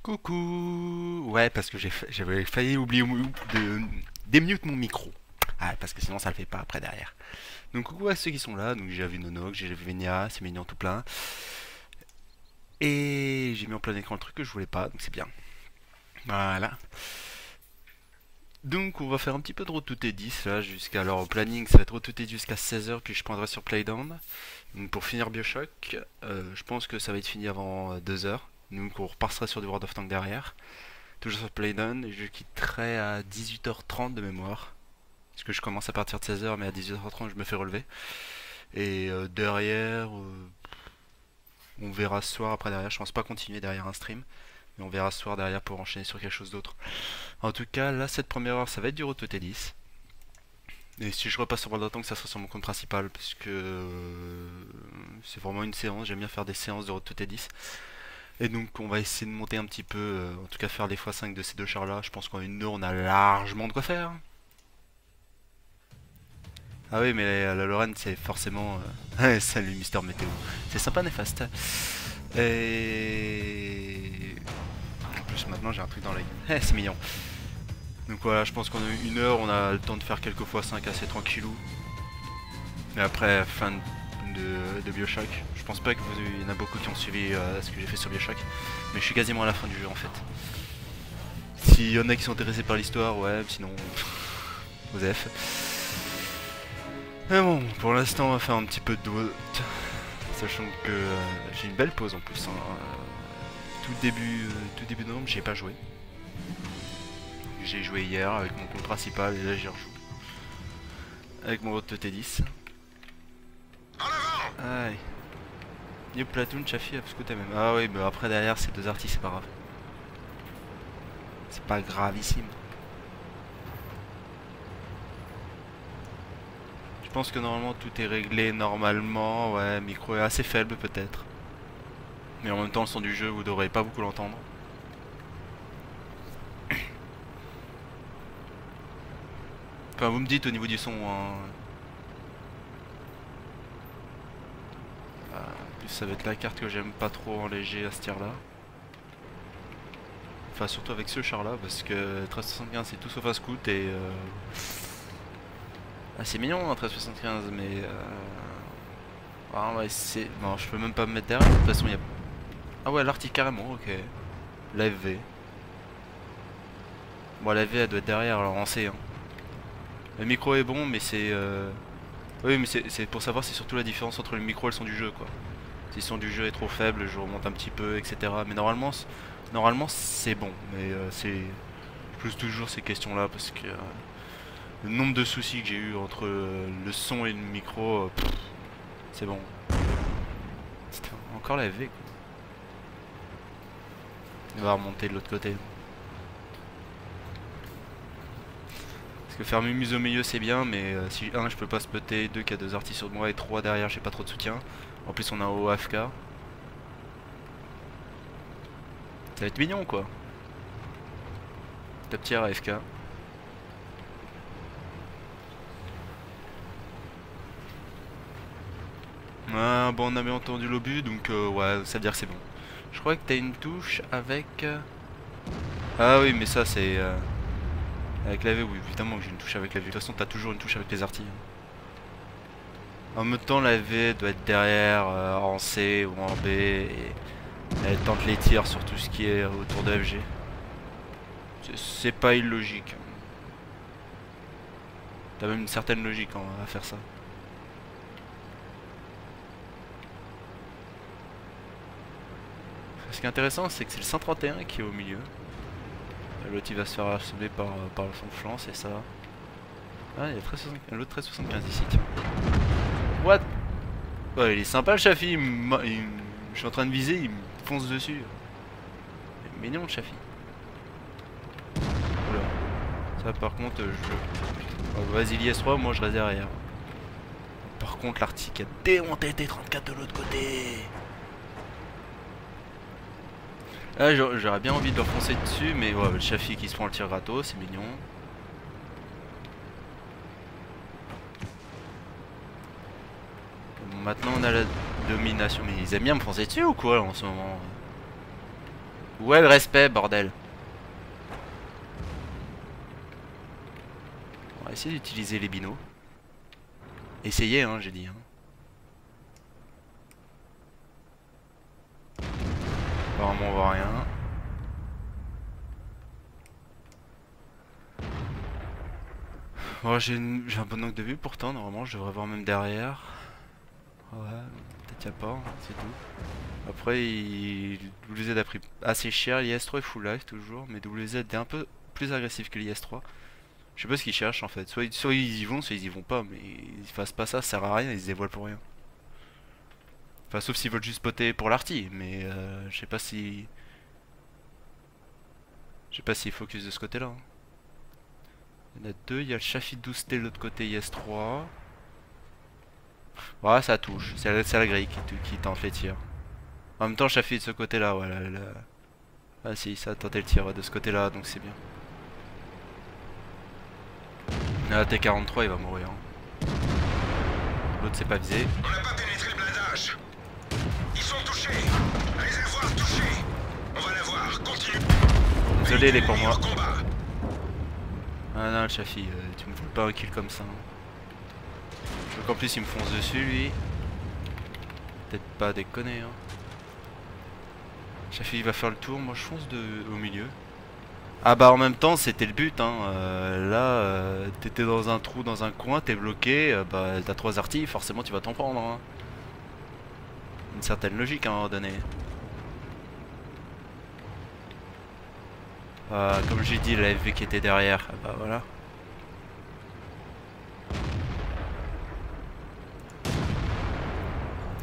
Coucou. Ouais, parce que j'avais failli oublier de démute mon micro. Ah, parce que sinon ça le fait pas après derrière. Donc coucou à ceux qui sont là. Donc j'ai vu Nonox, j'ai vu Venia, c'est mignon tout plein. Et j'ai mis en plein écran le truc que je voulais pas, donc c'est bien. Voilà. Donc on va faire un petit peu de Road to T10 là, jusqu'à alors au planning ça va être Road to T10 jusqu'à 16h, puis je prendrai sur Playdown. Donc pour finir Bioshock, je pense que ça va être fini avant 2h. Donc on repassera sur du World of Tanks derrière. Toujours sur Playdown, et je quitterai à 18h30 de mémoire. Parce que je commence à partir de 16h, mais à 18h30 je me fais relever. Et derrière, on verra ce soir après derrière. Je pense pas continuer derrière un stream. Mais on verra ce soir derrière pour enchaîner sur quelque chose d'autre. En tout cas, là, cette première heure, ça va être du Road to T10. Et si je repasse sur World of Tanks, ça sera sur mon compte principal. Parce que c'est vraiment une séance. J'aime bien faire des séances de Road to T10. Et donc on va essayer de monter un petit peu, en tout cas faire les x5 de ces deux chars là. Je pense qu'en une heure on a largement de quoi faire. Ah oui, mais la Lorraine c'est forcément... Salut Mister Météo. C'est sympa néfaste. Et... En plus maintenant j'ai un truc dans l'œil. C'est mignon. Donc voilà, je pense qu'en une heure on a le temps de faire quelques x5 assez tranquillou. Et après, fin de Bioshock. Je pense pas qu'il y en a beaucoup qui ont suivi ce que j'ai fait sur Bioshock. Mais je suis quasiment à la fin du jeu en fait. S'il y en a qui sont intéressés par l'histoire, ouais, sinon... Osef. Mais bon, pour l'instant on va faire un petit peu de doute. Sachant que j'ai une belle pause en plus. Hein. Tout début de novembre, j'ai pas joué. J'ai joué hier avec mon compte principal et là j'y rejoue. Avec mon autre T10. Aïe. New Platoon, Chaffee, parce que t'as même. Ah oui, mais après derrière c'est deux artistes, c'est pas grave. C'est pas gravissime. Je pense que normalement tout est réglé normalement. Ouais, micro est assez faible peut-être. Mais en même temps le son du jeu vous devrez pas beaucoup l'entendre. Enfin vous me dites au niveau du son. Hein. En plus ça va être la carte que j'aime pas trop en léger à ce tir là. Enfin surtout avec ce char là parce que 1375 c'est tout sauf un scout et ah, c'est mignon hein, 1375 mais ah, ouais, c'est... Non je peux même pas me mettre derrière de toute façon il y a... Ah ouais l'article carrément ok. La FV. Bon la FV elle doit être derrière alors on sait hein. Le micro est bon mais c'est oui mais c'est pour savoir c'est surtout la différence entre le micro et le son du jeu quoi. Si le son du jeu est trop faible je remonte un petit peu etc. Mais normalement c'est bon mais c'est... Je pose toujours ces questions là parce que le nombre de soucis que j'ai eu entre le son et le micro c'est bon. Encore la FV quoi. Il va remonter de l'autre côté. Parce que faire mes muses au milieu c'est bien mais si 1 je peux pas spotter, 2 qu'il y a 2 artistes sur moi et 3 derrière j'ai pas trop de soutien. En plus on a un haut AFK. Ça va être mignon quoi. Top tier AFK. Ah, bon on avait entendu l'obus donc ouais ça veut dire que c'est bon. Je crois que t'as une touche avec... Ah oui mais ça c'est... Avec la V, oui évidemment que j'ai une touche avec la V. De toute façon t'as toujours une touche avec les artilles. En même temps la V doit être derrière en C ou en B et elle tente les tirs sur tout ce qui est autour de FG. C'est pas illogique. T'as même une certaine logique hein, à faire ça. Ce qui est intéressant c'est que c'est le 131 qui est au milieu. L'autre il va se faire assommer par son flanc, c'est ça. Ah il y a l'autre 1375 ici tiens. What? Ouais, il est sympa le Chafi, je suis en train de viser, il me fonce dessus. Il est mignon le Chafi. Oula. Ça par contre oh, vas-y l'IS3, moi je reste derrière. Par contre l'article a démonté T34 de l'autre côté. Là j'aurais bien envie de leur foncer dessus mais ouais, le Chafi qui se prend le tir gratos, c'est mignon. Maintenant on a la domination. Mais ils aiment bien me foncer dessus ou quoi là, en ce moment? Où est le respect, bordel? On va essayer d'utiliser les binos. Essayez, hein, j'ai dit. Hein. Apparemment, on voit rien. Bon, j'ai un bon angle de vue pourtant, normalement, je devrais voir même derrière. Ouais, peut-être y'a pas, hein, c'est tout. Après, WZ a pris assez cher, l'IS3 est full life toujours, mais WZ est un peu plus agressif que l'IS3. Je sais pas ce qu'ils cherchent en fait, soit ils y vont, soit ils y vont pas, mais ils fassent pas ça, ça sert à rien, ils se dévoilent pour rien. Enfin, sauf s'ils veulent juste spotter pour l'arty, mais je sais pas si... Je sais pas s'ils focus de ce côté-là. Hein. Il y en a deux, il y a le Chafi 12T de l'autre côté, IS3. Ouais, ça touche, c'est la grille qui tente les tirs. En même temps, Chafi de ce côté-là, voilà. Ah si, ça a tenté le tir de ce côté-là, donc c'est bien. Là, T43, il va mourir. Hein. L'autre s'est pas visé. On n'a pas pénétré le blindage. Ils sont touchés. Réservoir touché. On va l'avoir. Continue. Désolé, les pour moi. Ah non, le Chafi, tu me fous pas un kill comme ça. Hein. Donc en plus, il me fonce dessus, lui. Peut-être pas déconner. Hein. Chafi, il va faire le tour. Moi, je fonce au milieu. Ah bah en même temps c'était le but hein. Là t'étais dans un trou dans un coin, t'es bloqué, bah t'as 3 artilles, forcément tu vas t'en prendre hein. Une certaine logique à un moment donné. Comme j'ai dit, la FV qui était derrière, bah voilà.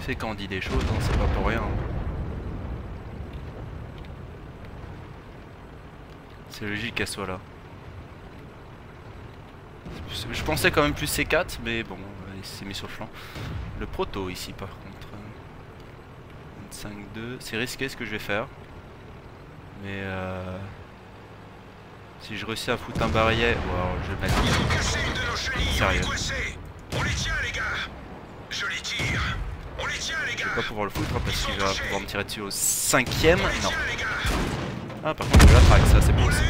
C'est quand on dit des choses, hein, c'est pas pour rien. Hein. C'est logique qu'elle soit là. Je pensais quand même plus C4, mais bon, il s'est mis sur le flanc. Le proto ici par contre. 25-2, c'est risqué ce que je vais faire. Mais si je réussis à foutre un barillet, wow, je vais mettre. Sérieux. On les tient les gars. Je les tire. On les tient les gars. Je vais pas pouvoir le foutre parce qu'il va pouvoir me tirer dessus au 5ème. Non. Ah par contre je la traque, ça c'est beau aussi.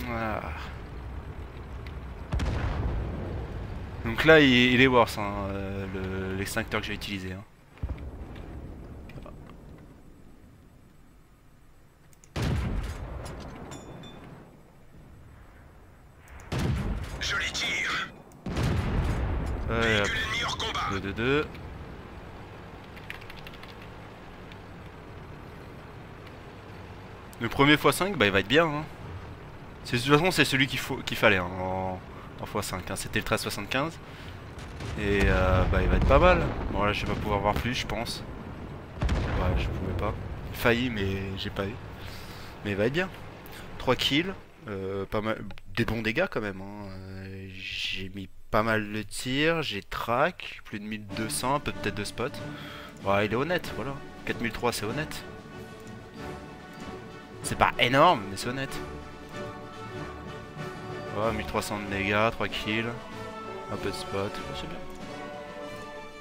Voilà. Donc là il est worse hein, l'extincteur que j'ai utilisé. Hein. Je les tire. Ouais, 2-2-2. Le premier x5 bah il va être bien hein. De toute façon c'est celui qu'il fallait hein, en x5 hein. C'était le 1375. Et bah il va être pas mal. Bon là je vais pas pouvoir voir plus je pense. Ouais je pouvais pas. Failli mais j'ai pas eu. Mais il va être bien. 3 kills. Pas mal, des bons dégâts quand même hein. J'ai mis pas mal de tirs. J'ai track. Plus de 1200, peut-être de spot. Ouais il est honnête voilà. 4003 c'est honnête. C'est pas énorme mais c'est honnête. Ouais, 1300 de dégâts, 3 kills, un peu de spot, ouais, c'est bien.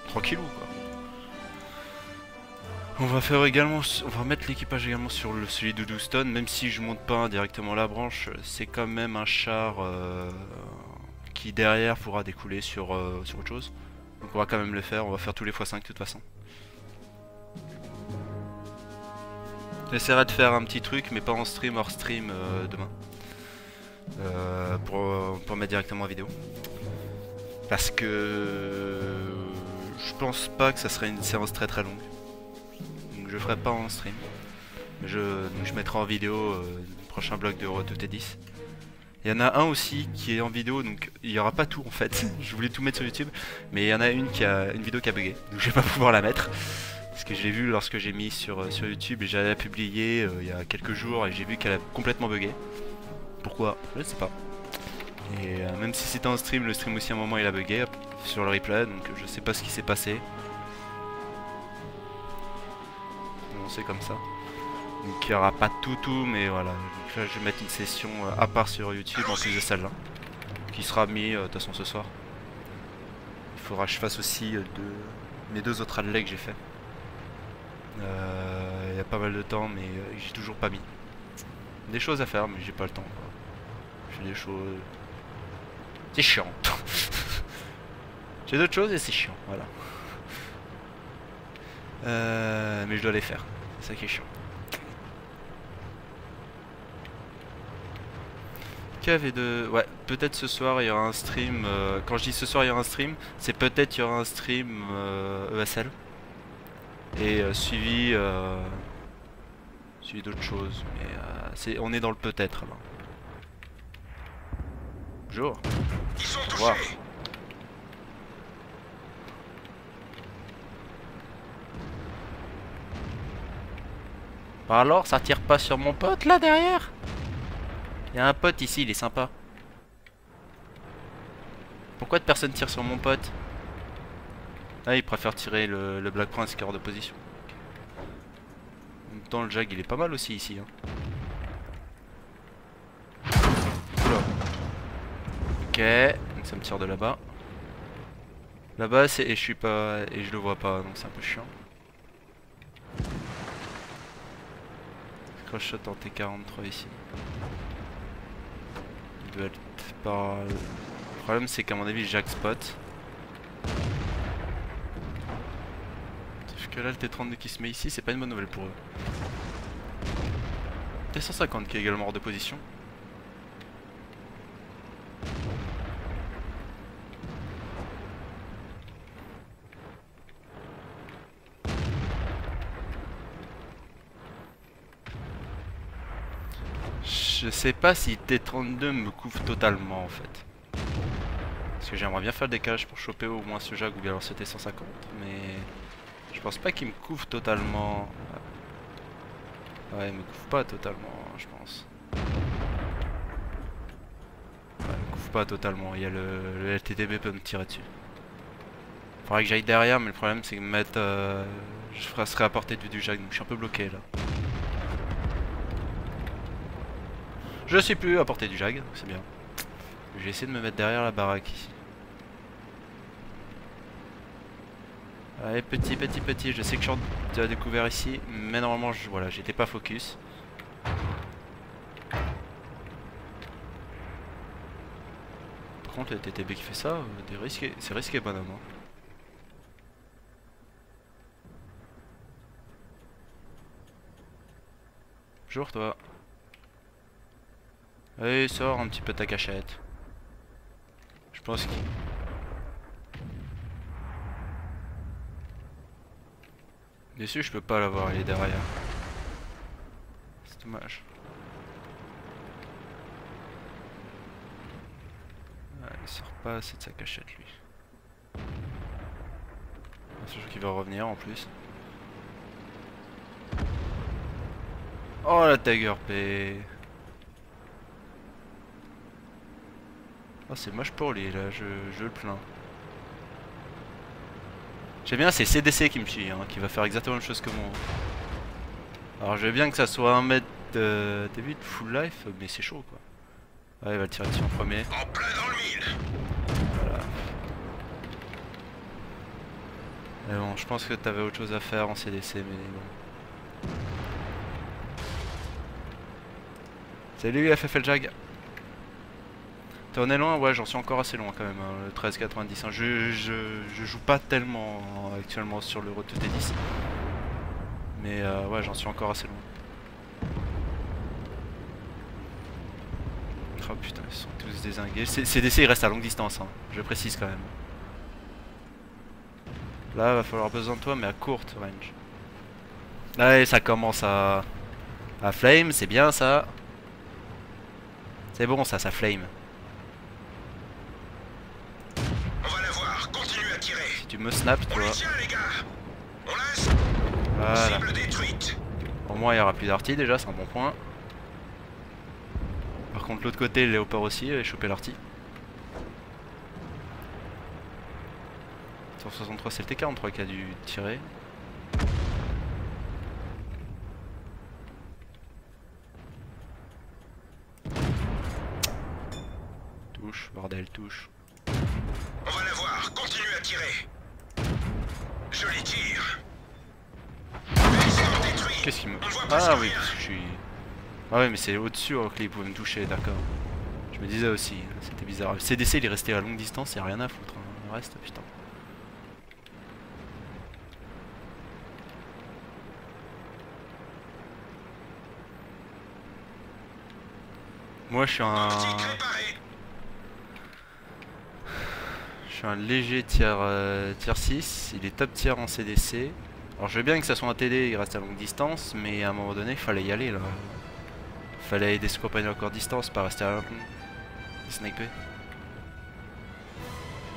3 kills quoi. On va faire également, on va mettre l'équipage également sur celui de Houston, même si je monte pas directement la branche, c'est quand même un char qui derrière pourra découler sur autre chose. Donc on va quand même le faire, on va faire tous les x5 de toute façon. J'essaierai de faire un petit truc mais pas en stream, hors stream demain. Pour mettre directement en vidéo. Parce que je pense pas que ça serait une séance très très longue. Donc je ferai pas en stream. Donc je mettrai en vidéo le prochain bloc de Road to T10. Il y en a un aussi qui est en vidéo, donc il y aura pas tout en fait. Je voulais tout mettre sur YouTube, mais il y en a une vidéo qui a bugué, donc je vais pas pouvoir la mettre. Parce que je l'ai vu lorsque j'ai mis sur YouTube et j'allais la publier il y a quelques jours et j'ai vu qu'elle a complètement bugué. Pourquoi? Je ne sais pas. Et même si c'était en stream, le stream aussi à un moment il a bugué sur le replay, donc je sais pas ce qui s'est passé. Bon, c'est comme ça. Donc il n'y aura pas tout, mais voilà. Donc, là, je vais mettre une session à part sur YouTube en plus de celle-là. Qui sera mise de toute façon ce soir. Il faudra que je fasse aussi mes 2 autres adlays que j'ai fait. Il y a pas mal de temps, mais j'ai toujours pas mis. Des choses à faire, mais j'ai pas le temps. J'ai des choses. C'est chiant. J'ai d'autres choses et c'est chiant, voilà. Mais je dois les faire. C'est ça qui est chiant. KV2, ouais, peut-être ce soir il y aura un stream. Quand je dis ce soir il y aura un stream, c'est peut-être il y aura un stream ESL. Et suivi d'autres choses. Mais on est dans le peut-être là. Bonjour. Ils sont Au revoir. touchés. Bah alors, ça tire pas sur mon pote là derrière? Il y a un pote ici, il est sympa. Pourquoi personne tire sur mon pote? Ah, il préfère tirer le Black Prince qui est hors de position. En même temps, le Jag il est pas mal aussi ici. Hein. Oula. Ok, donc ça me tire de là-bas. Là-bas, et je suis pas. Et je le vois pas, donc c'est un peu chiant. Crash shot en T43 ici. Il doit être par. Le problème, c'est qu'à mon avis, Jag spot. Sauf que là, le T32 qui se met ici, c'est pas une bonne nouvelle pour eux. T150 qui est également hors de position. Je sais pas si T32 me couvre totalement en fait. Parce que j'aimerais bien faire le décalage pour choper au moins ce Jag ou bien alors ce T150. Mais je pense pas qu'il me couvre totalement. Ouais, il me couvre pas totalement, je pense. Ouais, il me couvre pas totalement. Il y a le LTTB peut me tirer dessus. Faudrait que j'aille derrière, mais le problème c'est que me mettre. Je serai à portée de vue du Jag, donc je suis un peu bloqué là. Je suis plus à portée du Jag, c'est bien. Je vais essayer de me mettre derrière la baraque ici. Allez, petit, je sais que je suis à découvert ici, mais normalement, voilà, j'étais pas focus. Par contre, le TTB qui fait ça, c'est risqué, bonhomme. Hein. Bonjour, toi. Allez, sors un petit peu ta cachette. Je pense qu'il... Déçu, je peux pas l'avoir, il est derrière. C'est dommage. Ouais, il sort pas assez de sa cachette, lui. Sachant qu'il va revenir en plus. Oh la Tiger P. Oh, c'est moche pour lui là, je le plains. J'aime bien, c'est CDC qui me suit, hein, qui va faire exactement la même chose que moi. Alors je veux bien que ça soit 1 mètre de vite full life, mais c'est chaud quoi. Ouais, il va le tirer dessus en premier. En plein dans le mille. Voilà. Mais bon, je pense que t'avais autre chose à faire en CDC, mais bon. Salut FFL Jag. T'en es loin? Ouais, j'en suis encore assez loin quand même, hein, le 13,90. Hein. Je joue pas tellement actuellement sur le Road to T10. Mais ouais, j'en suis encore assez loin. Oh putain, ils sont tous dézingués. CDC il reste à longue distance, hein, je précise quand même. Là, va falloir besoin de toi, mais à courte range. Allez, ça commence à flame, c'est bien ça. C'est bon ça flame. On va la voir, continue à tirer. Si tu me snaps, On toi. les tient les gars. On lance. Voilà. Cible détruite. Au moins il n'y aura plus d'arty déjà, c'est un bon point. Par contre l'autre côté, le léopard aussi, et choper l'arty. 163, c'est le T43 qui a dû tirer. Touche, bordel, touche. On va la voir, continue à tirer. Joli tir. Belle détruit. Qu'est-ce qu'il me... On ne voit Ah presque oui, rien. parce que je suis... Ah ouais, mais c'est au-dessus alors que il pouvait me toucher, d'accord. Je me disais aussi, c'était bizarre. Le CDC il est resté à longue distance, il n'y a rien à foutre. Hein. Le reste, putain. Moi je suis un... Optique réparée. Je suis un léger tier 6, il est top tier en CDC. Alors je veux bien que ça soit un TD, il reste à longue distance, mais à un moment donné il fallait y aller là. Il fallait aider ses compagnons à courte distance, pas rester à la sniper.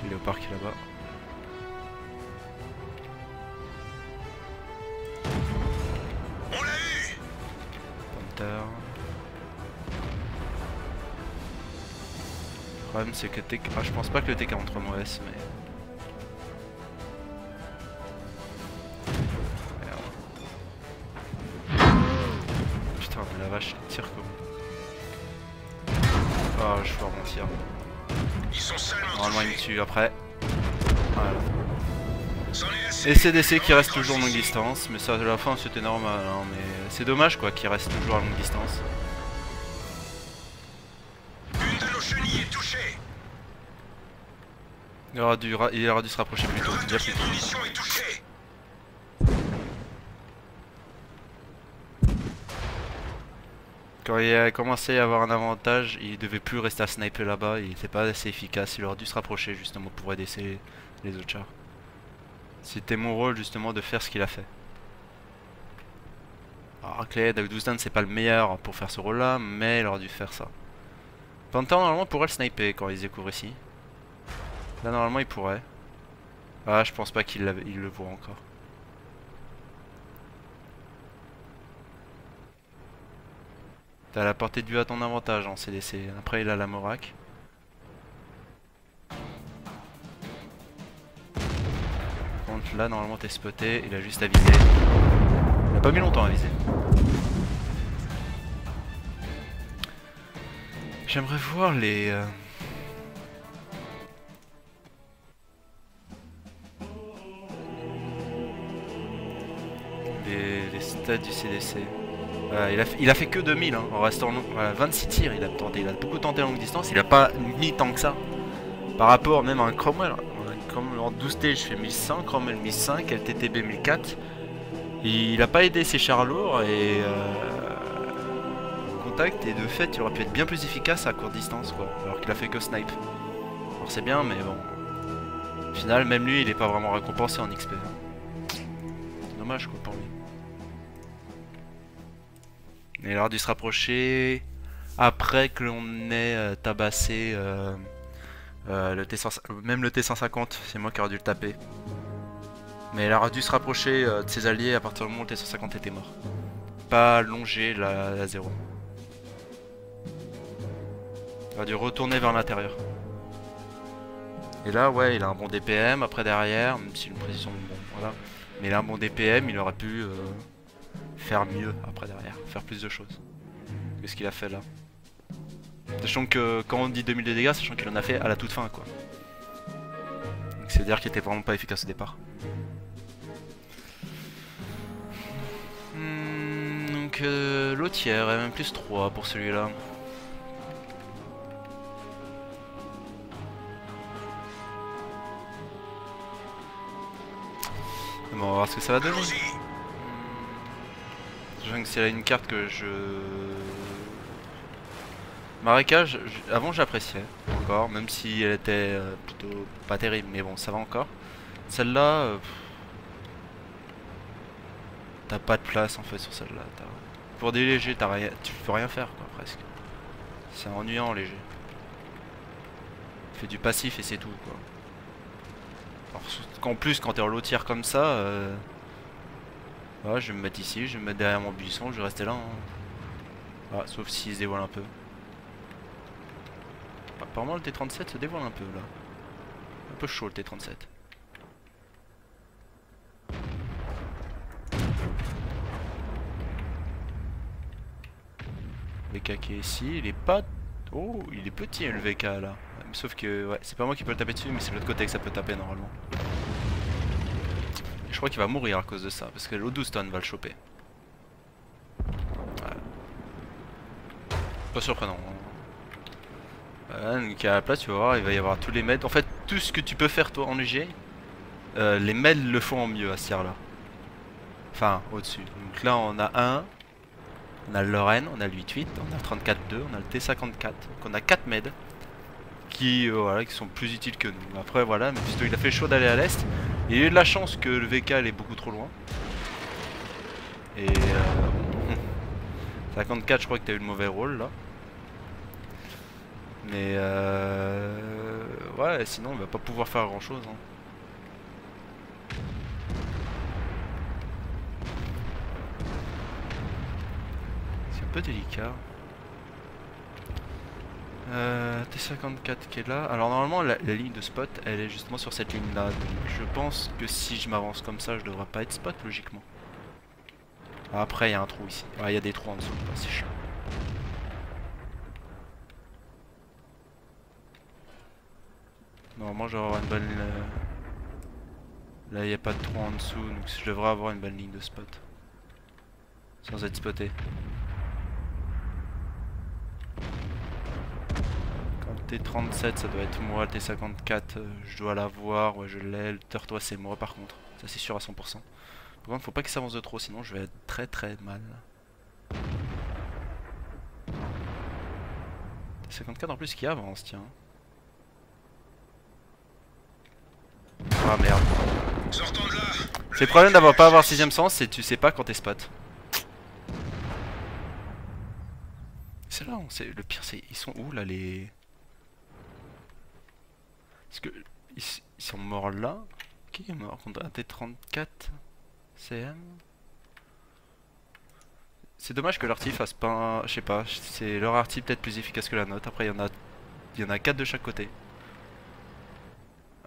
Le léopard qui est là-bas. On l'a eu. Panther. Le problème c'est que T... Ah, je pense pas que le T43 m'OS, mais... Putain mais la vache, il tire comment? Ah je peux remontir. Ils sont seulement Normalement il me touchés. tue après. Voilà. C'en est assez. Et CDC qui reste toujours à longue distance, mais ça à la fin c'était normal, hein, mais c'est dommage quoi qu'il reste toujours à longue distance. Une de nos chenilles est touchée. Il aura dû se rapprocher plus Le tôt, bien râtelier plus de tôt. munitions est touché. Quand il a commencé à avoir un avantage, il devait plus rester à sniper là-bas, il était pas assez efficace, il aurait dû se rapprocher justement pour aider les autres chars. C'était mon rôle justement de faire ce qu'il a fait. Alors Clay, Daoudouzdane c'est pas le meilleur pour faire ce rôle là, mais il aurait dû faire ça. Panther normalement pourrait le sniper quand il découvre ici. Là normalement il pourrait. Ah je pense pas qu'il le voit encore. T'as la portée de vue à ton avantage en CDC. Après il a la Morak. Par contre là normalement t'es spoté, il a juste à viser. Il a pas mis longtemps à viser. J'aimerais voir les... les stats du CDC. Voilà, il a fait que 2000 hein, en restant long. Voilà, 26 tirs il a tenté. Il a beaucoup tenté à longue distance. Il a pas mis tant que ça. Par rapport même à un Cromwell. Cromwell en 12T je fais 1100. Cromwell 1005. LTTB 1004. Il a pas aidé ses chars lourds et contact. Et de fait il aurait pu être bien plus efficace à courte distance quoi. Alors qu'il a fait que snipe. Alors c'est bien mais bon. Au final même lui il est pas vraiment récompensé en XP. C'est dommage quoi pour lui. Il aurait dû se rapprocher après que l'on ait tabassé le même le T150, c'est moi qui aurais dû le taper. Mais il aurait dû se rapprocher de ses alliés à partir du moment où le T150 était mort. Pas longer la 0. Il aurait dû retourner vers l'intérieur. Et là ouais il a un bon DPM après derrière, même si une précision bon voilà. Mais il a un bon DPM, il aurait pu faire mieux après derrière, faire plus de choses que ce qu'il a fait là. Sachant que quand on dit 2000 de dégâts, sachant qu'il en a fait à la toute fin quoi. Donc c'est à dire qu'il était vraiment pas efficace au départ. Donc l'autre même plus 3 pour celui-là. Bon, on va voir ce que ça va donner. Sachant que c'est une carte que je... Marécage, avant j'appréciais encore, même si elle était plutôt pas terrible, mais bon ça va encore. Celle-là, t'as pas de place en fait sur celle-là. Pour des légers, tu peux rien faire quoi presque. C'est ennuyant léger. Tu fais du passif et c'est tout quoi. Alors, qu'en plus quand t'es en lotière comme ça, voilà, je vais me mettre ici, je vais me mettre derrière mon buisson, je vais rester là. Hein. Ah, sauf s'il se dévoile un peu. Apparemment le T37 se dévoile un peu là. Un peu chaud le T37. VK qui est ici, il est pas... Oh, il est petit le VK là. Sauf que ouais, c'est pas moi qui peux le taper dessus, mais c'est l'autre côté que ça peut taper normalement. Et je crois qu'il va mourir à cause de ça, parce que l'Oduston va le choper. Pas surprenant. Voilà, donc à la place, tu vas voir, il va y avoir tous les meds. En fait, tout ce que tu peux faire toi en UG, les meds le font en mieux à ce tir là. Enfin, au-dessus. Donc là, on a un. On a le Lorraine, on a le 8.8, on a le 34.2, on a le T54. Donc on a 4 meds qui, voilà, qui sont plus utiles que nous. Après, voilà, mais plutôt il a fait le choix d'aller à l'est. Il a eu de la chance que le VK elle est beaucoup trop loin. Et 54, je crois que t'as eu le mauvais rôle là. Mais ouais, sinon il va pas pouvoir faire grand chose. Hein. C'est un peu délicat. T54 qui est là. Alors normalement la ligne de spot elle est justement sur cette ligne là. Donc je pense que si je m'avance comme ça je devrais pas être spot logiquement. Après il y a un trou ici. Il y a des trous en dessous. C'est chiant. Normalement je devrais avoir une bonne... Là il n'y a pas de trou en dessous donc je devrais avoir une bonne ligne de spot. Sans être spoté. T37 ça doit être moi, le T54 je dois l'avoir, ouais je l'ai, le Turtois c'est moi par contre, ça c'est sûr à 100%. Par contre faut pas qu'il s'avance de trop sinon je vais être très très mal. T54 en plus qui avance tiens. Ah merde. C'est le problème d'avoir pas avoir 6ème sens, c'est tu sais pas quand t'es spot. C'est là, le pire c'est ils sont où là les... Parce que ils sont morts là. Qui est mort contre un T34 CM? C'est dommage que l'arty fasse pas un... Je sais pas, c'est leur arty peut-être plus efficace que la nôtre. Après il y en a 4 de chaque côté.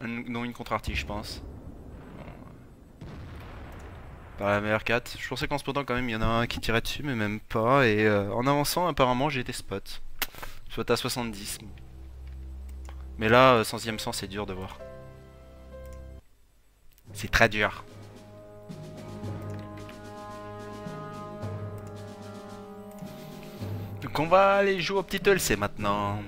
Non une contre arty je pense. Par la meilleure 4. Je pensais qu'en cependant quand même il y en a un qui tirait dessus mais même pas. Et en avançant apparemment j'ai été spot. Soit à 70. Mais là, 100ème sens, c'est dur de voir. C'est très dur. Donc on va aller jouer au petit ELC maintenant.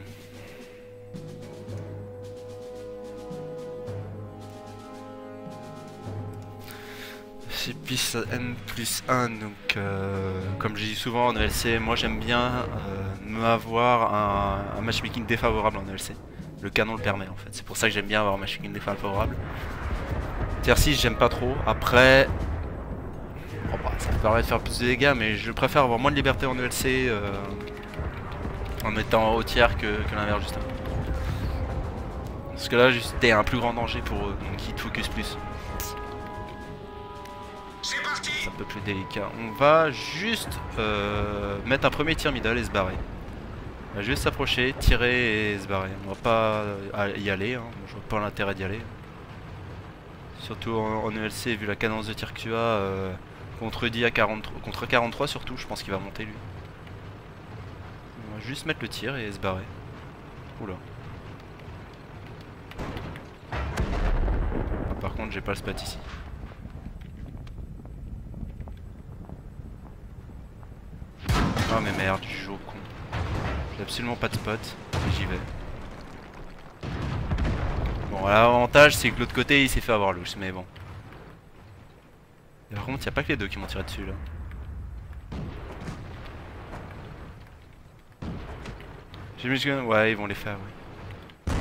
C'est plus N+1 donc comme je dis souvent en ELC, moi j'aime bien avoir un matchmaking défavorable en ELC. Le canon le permet en fait, c'est pour ça que j'aime bien avoir un matchmaking défavorable. Tier 6 j'aime pas trop, après bon, bah, ça me permet de faire plus de dégâts mais je préfère avoir moins de liberté en ELC en étant au tiers que l'inverse justement. Parce que là juste t'es un plus grand danger pour eux, donc ils te focus plus. C'est un peu plus délicat. On va juste mettre un premier tir middle et se barrer. On va juste s'approcher, tirer et se barrer. On va pas y aller, hein. Je vois pas l'intérêt d'y aller. Surtout en ELC, vu la cadence de tir que tu as, contre 10 à 43, contre 43 surtout, je pense qu'il va monter lui. On va juste mettre le tir et se barrer. Oula. Par contre, j'ai pas le spot ici. Oh mais merde, je joue au con. J'ai absolument pas de spot, mais j'y vais. Bon, l'avantage c'est que l'autre côté il s'est fait avoir loose, mais bon. Et par contre, il n'y a pas que les deux qui m'ont tiré dessus là. J'ai mis gun, ouais, ils vont les faire, oui.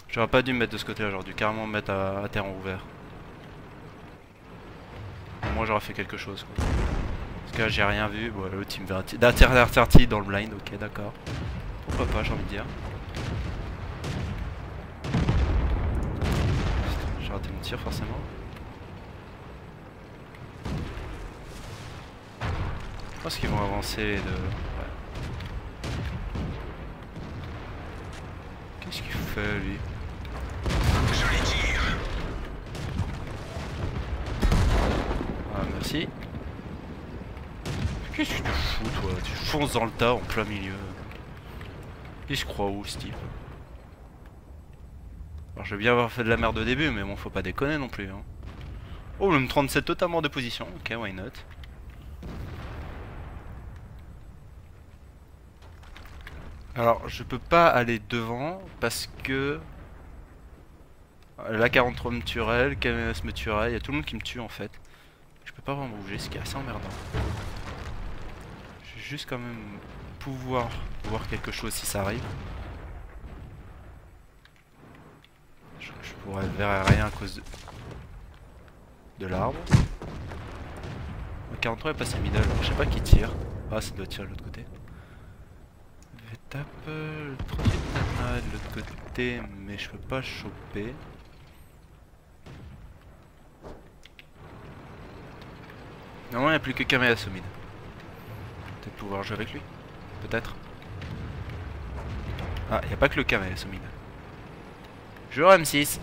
J'aurais pas dû me mettre de ce côté là, j'aurais dû carrément me mettre à terrain ouvert. Moi j'aurais fait quelque chose quoi. Parce que là j'ai rien vu, bon l'autre il me fait d'interdit dans le blind, ok d'accord. Pourquoi pas j'ai envie de dire. J'ai raté mon tir forcément. Je pense qu'ils vont avancer de... Ouais. Qu'est-ce qu'il fait lui? Ah merci. Qu'est-ce que tu fous toi? Tu fonces dans le tas en plein milieu. Il se croit où ce type? Alors je vais bien avoir fait de la merde au début mais bon faut pas déconner non plus hein. Oh le M37 totalement de position, ok why not. Alors, je peux pas aller devant parce que la 43 me tuerait, le KMS me tuerait, il y a tout le monde qui me tue en fait. Je peux pas vraiment bouger, ce qui est assez emmerdant. Je vais juste quand même pouvoir voir quelque chose si ça arrive. Je pourrais verrai rien à cause de l'arbre. Le 43 est passé middle, alors je sais pas qui tire. Ah, ça doit tirer de l'autre côté. Je tape le 38 nana de l'autre côté, mais je peux pas choper. Normalement, il n'y a plus que Kameas au mid. Peut-être pouvoir jouer avec lui. Peut-être. Ah, il n'y a pas que le Kameas au mid. Joueur M6.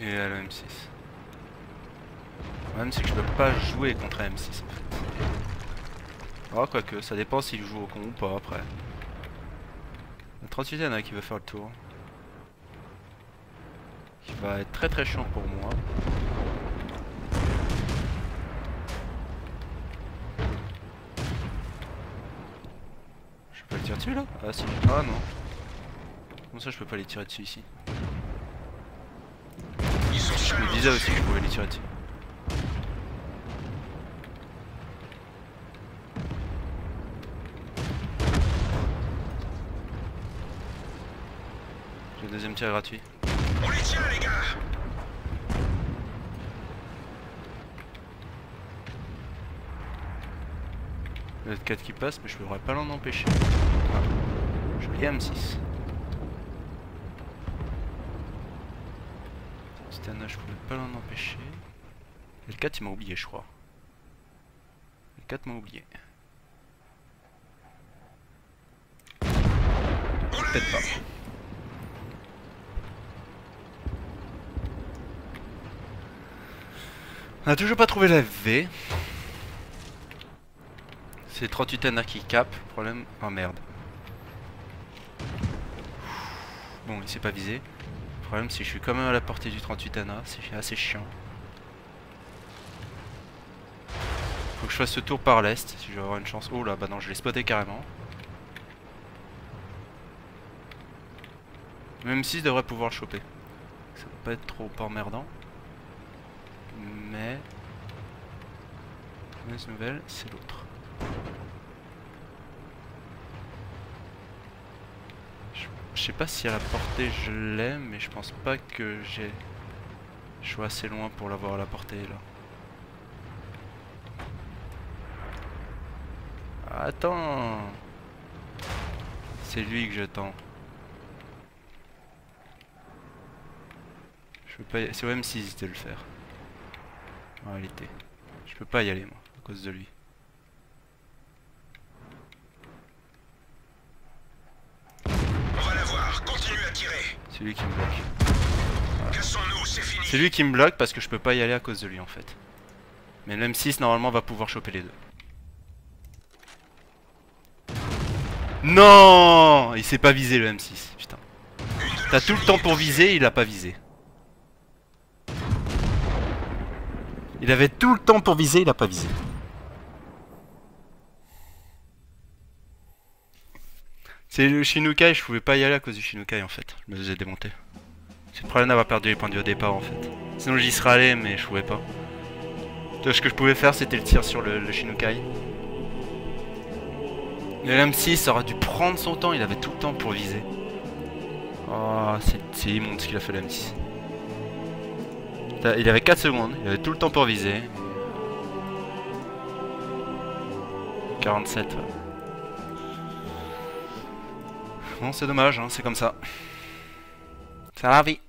Et là, le M6. Le problème, c'est que je peux pas jouer contre un M6 en fait. Oh, quoique, ça dépend s'il joue au con ou pas après. Le 38 il y en a qui va faire le tour. Qui va être très très chiant pour moi. Je peux le tirer dessus là? Ah si. Ah non. Comment ça je peux pas les tirer dessus ici? Je me disais aussi que je pouvais les tirer dessus. J'ai le deuxième tir gratuit. On les tient, les gars. Le 4 qui passe, mais je pourrais pas l'en empêcher. Ah. Joli M6. Titana, je pouvais pas l'en empêcher. Et le 4 il m'a oublié, je crois. Le 4 m'a oublié. Peut-être pas. On a toujours pas trouvé la V. C'est 38 NA qui cap. Problème. Oh merde. Bon, il s'est pas visé. Le problème, c'est que je suis quand même à la portée du 38 NA. C'est assez chiant. Faut que je fasse ce tour par l'est si je veux avoir une chance. Oh là, bah non, je l'ai spoté carrément. Même si je devrais pouvoir le choper. Ça va pas être trop emmerdant. Mais... mauvaise nouvelle, c'est l'autre. Je sais pas si à la portée je l'ai, mais je pense pas que je sois assez loin pour l'avoir à la portée là. Attends! C'est lui que j'attends. Je peux pas y... C'est au M6 de le faire. En réalité. Je peux pas y aller moi, à cause de lui. On va la voir. Continue à tirer. C'est lui qui me bloque. Voilà. Cassons-nous, c'est fini. C'est lui qui me bloque parce que je peux pas y aller à cause de lui en fait. Mais le M6 normalement va pouvoir choper les deux. Non! Il s'est pas visé le M6, putain. T'as tout le temps pour viser, il a pas visé. Il avait tout le temps pour viser, il a pas visé. C'est le Shinukai, je pouvais pas y aller à cause du Shinukai en fait. Je me faisais démonter. C'est le problème d'avoir perdu les points de vie au départ en fait. Sinon j'y serais allé mais je pouvais pas. Tout ce que je pouvais faire c'était le tir sur le Shinukai. Le M6 aurait dû prendre son temps, il avait tout le temps pour viser. Oh, c'est immonde ce qu'il a fait le M6. Il avait 4 secondes, il avait tout le temps pour viser. 47. Ouais. Bon, c'est dommage, hein, c'est comme ça. C'est la vie.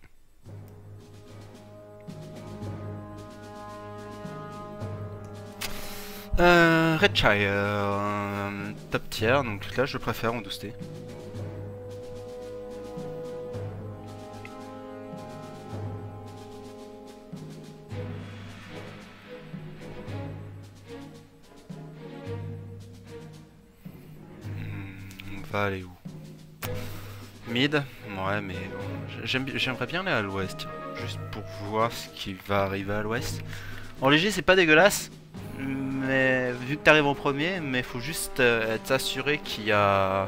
Redshire, top tier, donc là je préfère en 12T. On va aller où? Mid? Ouais, mais j'aimerais bien aller à l'ouest, juste pour voir ce qui va arriver à l'ouest. En léger c'est pas dégueulasse, mais vu que t'arrives en premier, mais faut juste être assuré qu'il y a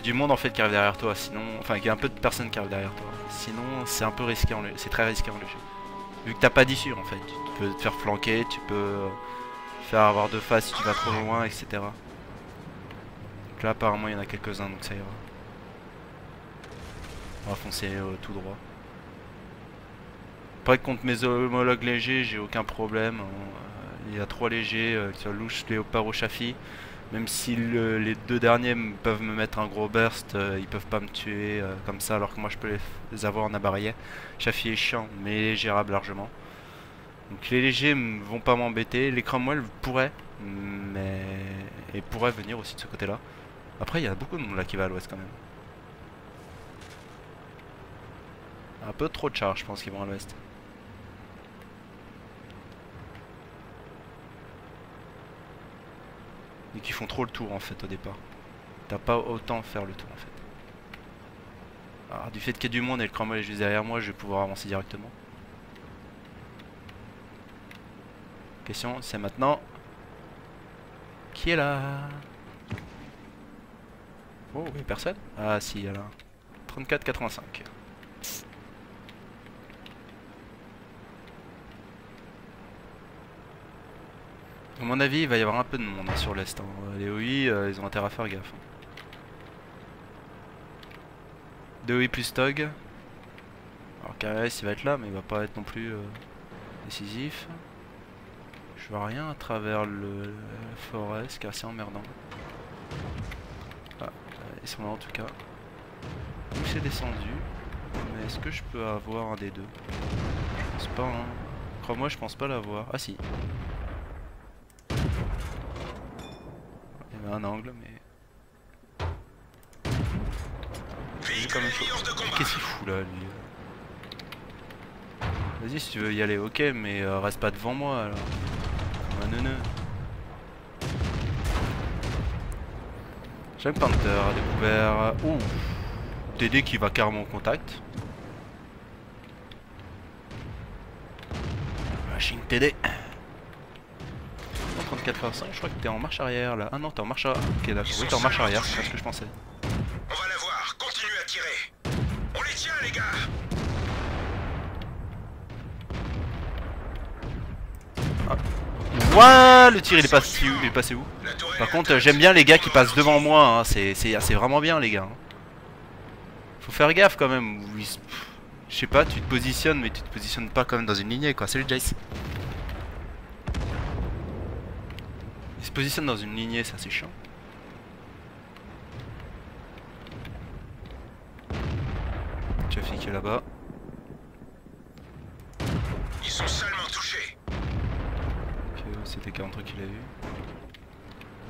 du monde en fait qui arrive derrière toi, sinon, enfin qu'il y a un peu de personnes qui arrivent derrière toi. Sinon c'est un peu risqué en léger, c'est très risqué en léger. Vu que t'as pas d'issue en fait, tu peux te faire flanquer, tu peux faire avoir de face si tu vas trop loin, etc. Donc là apparemment il y en a quelques-uns donc ça ira. On va foncer tout droit. Après contre mes homologues légers j'ai aucun problème. Il y a 3 légers qui sont Louche, Léopard ou Chafi. Même si les 2 derniers peuvent me mettre un gros burst, ils peuvent pas me tuer comme ça alors que moi je peux les avoir en abarriet. Chafi est chiant mais gérable largement. Donc les légers vont pas m'embêter. Les Cromwell pourraient, mais et pourraient venir aussi de ce côté là. Après il y a beaucoup de monde là qui va à l'ouest quand même. Un peu trop de chars je pense qu'ils vont à l'ouest. Et qui font trop le tour en fait au départ. T'as pas autant faire le tour en fait. Alors du fait qu'il y ait du monde et le Cromwell est juste derrière moi, je vais pouvoir avancer directement. Question c'est maintenant. Qui est là? Oh oui personne. Ah si il y a là. 34,85. À mon avis, il va y avoir un peu de monde hein, sur l'est. Hein. Les OI, ils ont intérêt à faire gaffe. 2 OI plus Tog. Alors KRS il va être là, mais il va pas être non plus décisif. Je vois rien à travers le forest, car c'est emmerdant. Ah, ils sont là en tout cas. Où c'est descendu? Mais est-ce que je peux avoir un des deux? Je pense pas, hein. Crois-moi, je pense pas l'avoir. Ah si. Il y avait un angle, mais. Qu'est-ce qu'il fout là, lui? Vas-y, si tu veux y aller, ok, mais reste pas devant moi alors. Ah, neuneu. Jack Panther a découvert. Ouh! TD qui va carrément en contact. Machine TD. 34,5, je crois que t'es en marche arrière là. Ah non, t'es en marche arrière. Ok, d'accord. Oui, t'es en marche arrière, c'est ce que je pensais. On va la voir, continue à tirer. On les tient, les gars. Ah. Ouah, le tir il est passé où? Par contre, j'aime bien les gars qui passent devant moi. Hein. C'est vraiment bien, les gars. Faut faire gaffe quand même. Je sais pas, tu te positionnes, mais tu te positionnes pas quand même dans une lignée quoi. Salut Jace. Il se positionne dans une lignée, ça c'est chiant. Chafi qui est là-bas. Ils sont salement touchés. Ok, c'était 43 qu'il a eu.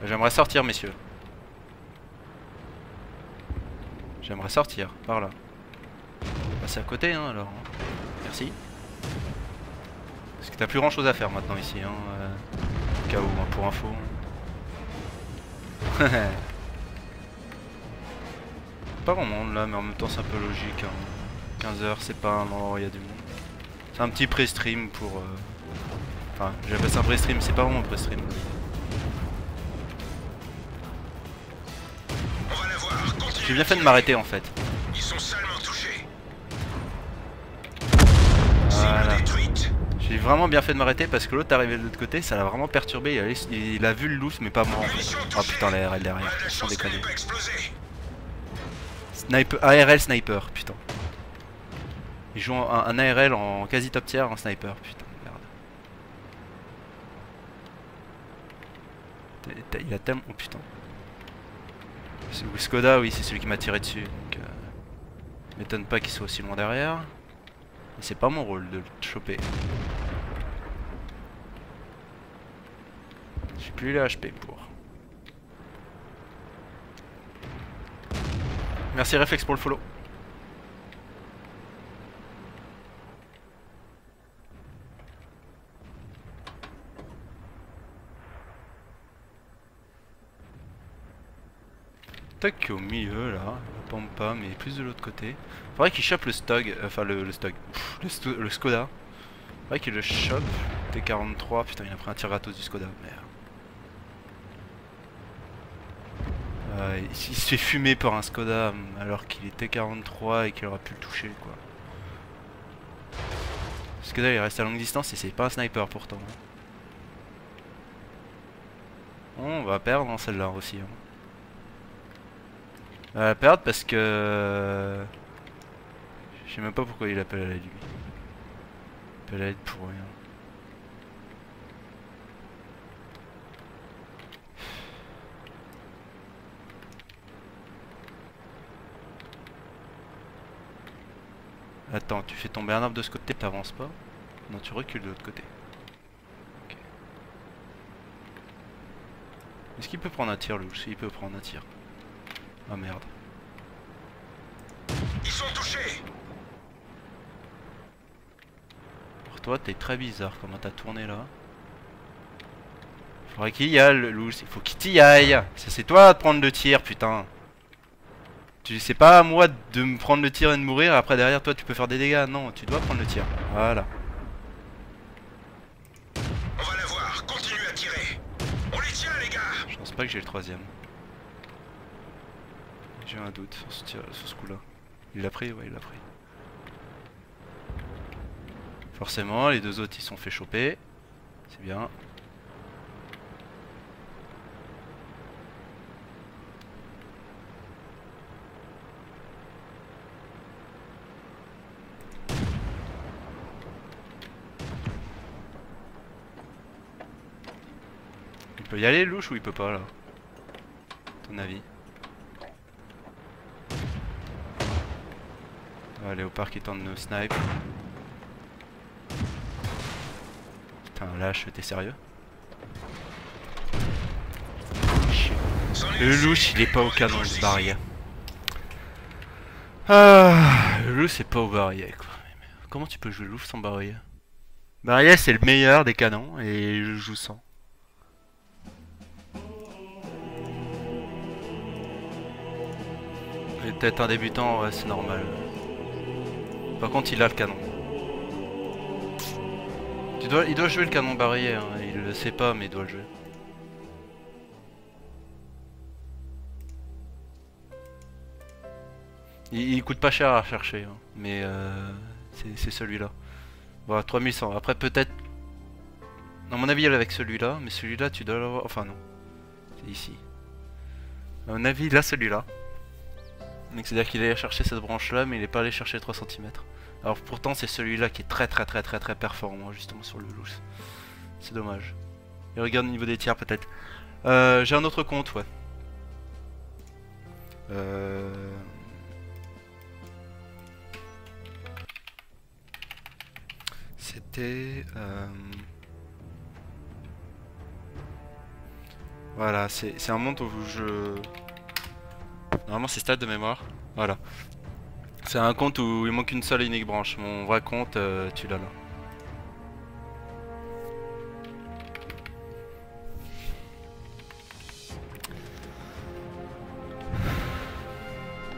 J'aimerais sortir, messieurs. J'aimerais sortir, par là. Passer à côté, hein, alors. Merci. Parce que t'as plus grand chose à faire maintenant ici, hein. Au cas où, hein, pour info. Pas grand monde là, mais en même temps c'est un peu logique. Hein. 15h, c'est pas un endroit où il y a du monde. C'est un petit pré-stream pour. Enfin, j'appelle ça un pré-stream, c'est pas vraiment un pré-stream. J'ai bien fait de m'arrêter en fait. Ils sont salement touchés. Voilà. J'ai vraiment bien fait de m'arrêter parce que l'autre arrivé de l'autre côté, ça l'a vraiment perturbé. Il a vu le loose, mais pas moi en fait. Oh putain, la RL derrière, sans déconner. Sniper, ARL sniper, putain. Il joue un ARL en quasi top tier en sniper, putain, merde. Il a tellement. Oh putain. Ou Skoda, oui, c'est celui qui m'a tiré dessus. Donc, m'étonne pas qu'il soit aussi loin derrière. Mais c'est pas mon rôle de le choper. J'ai plus les HP pour. Merci Reflex pour le follow. Stock au milieu là, il pompe pas, mais plus de l'autre côté. Faudrait qu'il chope le Stog, enfin le Stog, le Skoda. Ouais, qu'il le chope. T43, putain, il a pris un tir gratos du Skoda, merde. Il se fait fumer par un Skoda alors qu'il est T43 et qu'il aurait pu le toucher, quoi. Le Skoda il reste à longue distance et c'est pas un sniper pourtant. On va perdre dans celle-là aussi. On va perdre parce que... Je sais même pas pourquoi il appelle à l'aide lui. Il appelle à l'aide pour rien. Attends, tu fais tomber un arbre de ce côté, t'avances pas? Non, tu recules de l'autre côté. Okay. Est-ce qu'il peut prendre un tir, louche? Il peut prendre un tir. Ah merde. Ils sont touchés. Pour toi, t'es très bizarre comment t'as tourné là. Faudrait qu'il y aille, louche. Il faut qu'il t'y aille. Ça, c'est toi de prendre le tir, putain. C'est pas à moi de me prendre le tir et de mourir, après derrière toi tu peux faire des dégâts. Non, tu dois prendre le tir. Voilà. On va la voir, continue à tirer. On les tient les gars. Je pense pas que j'ai le troisième. J'ai un doute sur ce coup là. Il l'a pris? Ouais, il l'a pris. Forcément, les deux autres ils sont fait choper. C'est bien. Il peut y aller louche ou il peut pas là? Ton avis? Ah, Léopard qui tente de nous snipe. Putain, lâche, t'es sérieux? Le louche il est pas au canon de barrière. Ah, le louche c'est pas au barillet quoi. Comment tu peux jouer louche sans barillet? Barillet c'est le meilleur des canons et je joue sans. Et peut-être un débutant, ouais c'est normal. Par contre il a le canon. Il doit jouer le canon barillet, hein. Il le sait pas mais il doit le jouer. Il coûte pas cher à chercher, hein, mais c'est celui-là. Voilà, 3100. Après peut-être... À mon avis il est avec celui-là, mais celui-là tu dois l'avoir... Enfin non. C'est ici. À mon avis il a celui-là. Donc c'est-à-dire qu'il est allé chercher cette branche-là, mais il est pas allé chercher 3 cm. Alors pourtant c'est celui-là qui est très performant justement sur le loose. C'est dommage. Et regarde au niveau des tirs peut-être. J'ai un autre compte, ouais. C'était... Voilà, c'est un monde où je... Normalement c'est stade de mémoire. Voilà. C'est un compte où il manque une seule et unique branche. Mon vrai compte, tu l'as là.